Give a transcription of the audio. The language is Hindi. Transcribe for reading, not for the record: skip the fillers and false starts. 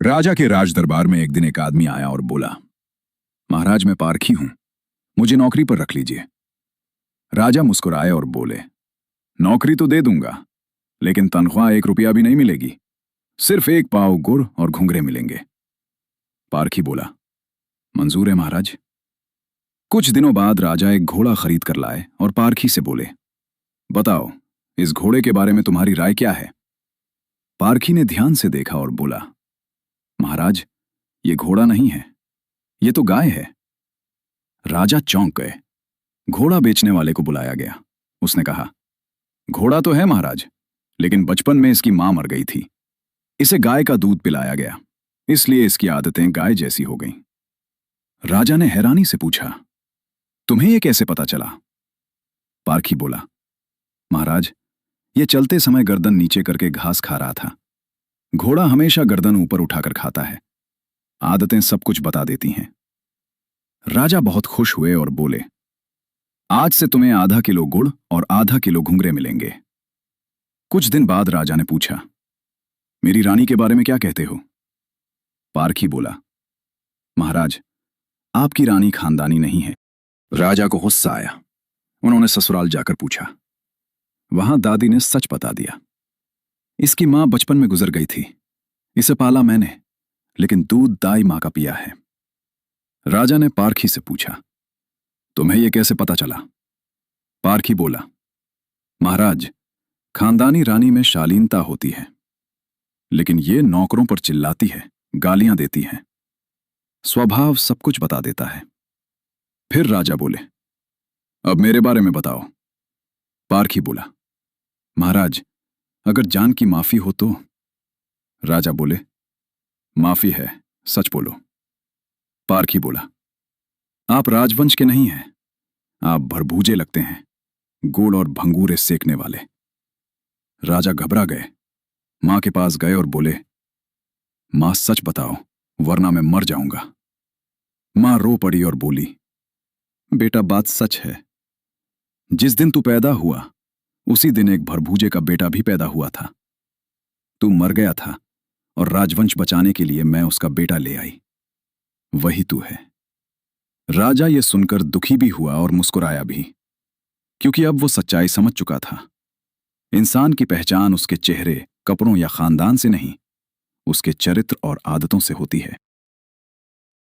राजा के राज दरबार में एक दिन एक आदमी आया और बोला, महाराज मैं पारखी हूं, मुझे नौकरी पर रख लीजिए। राजा मुस्कुराए और बोले, नौकरी तो दे दूंगा, लेकिन तनख्वाह 1 रुपया भी नहीं मिलेगी। सिर्फ 1 पाव गुड़ और घुंघरे मिलेंगे। पारखी बोला, मंजूर है महाराज। कुछ दिनों बाद राजा एक घोड़ा खरीद कर लाए और पारखी से बोले, बताओ इस घोड़े के बारे में तुम्हारी राय क्या है। पारखी ने ध्यान से देखा और बोला, महाराज ये घोड़ा नहीं है, ये तो गाय है। राजा चौंक गए। घोड़ा बेचने वाले को बुलाया गया। उसने कहा, घोड़ा तो है महाराज, लेकिन बचपन में इसकी मां मर गई थी। इसे गाय का दूध पिलाया गया, इसलिए इसकी आदतें गाय जैसी हो गईं। राजा ने हैरानी से पूछा, तुम्हें यह कैसे पता चला। पारखी बोला, महाराज ये चलते समय गर्दन नीचे करके घास खा रहा था। घोड़ा हमेशा गर्दन ऊपर उठाकर खाता है। आदतें सब कुछ बता देती हैं। राजा बहुत खुश हुए और बोले, आज से तुम्हें आधा किलो गुड़ और आधा किलो घुंघरे मिलेंगे। कुछ दिन बाद राजा ने पूछा, मेरी रानी के बारे में क्या कहते हो। पारखी बोला, महाराज आपकी रानी खानदानी नहीं है। राजा को गुस्सा आया। उन्होंने ससुराल जाकर पूछा। वहां दादी ने सच बता दिया। इसकी मां बचपन में गुजर गई थी। इसे पाला मैंने, लेकिन दूध दाई मां का पिया है। राजा ने पारखी से पूछा, तुम्हें यह कैसे पता चला। पारखी बोला, महाराज खानदानी रानी में शालीनता होती है, लेकिन ये नौकरों पर चिल्लाती है, गालियां देती है। स्वभाव सब कुछ बता देता है। फिर राजा बोले, अब मेरे बारे में बताओ। पारखी बोला, महाराज अगर जान की माफी हो तो। राजा बोले, माफी है, सच बोलो। पारखी बोला, आप राजवंश के नहीं हैं, आप भरभूजे लगते हैं, गुड़ और भंगूरे सेकने वाले। राजा घबरा गए। मां के पास गए और बोले, मां सच बताओ वरना मैं मर जाऊंगा। मां रो पड़ी और बोली, बेटा बात सच है। जिस दिन तू पैदा हुआ उसी दिन एक भरभूजे का बेटा भी पैदा हुआ था। तू मर गया था और राजवंश बचाने के लिए मैं उसका बेटा ले आई। वही तू है। राजा ये सुनकर दुखी भी हुआ और मुस्कुराया भी, क्योंकि अब वो सच्चाई समझ चुका था। इंसान की पहचान उसके चेहरे, कपड़ों या खानदान से नहीं, उसके चरित्र और आदतों से होती है।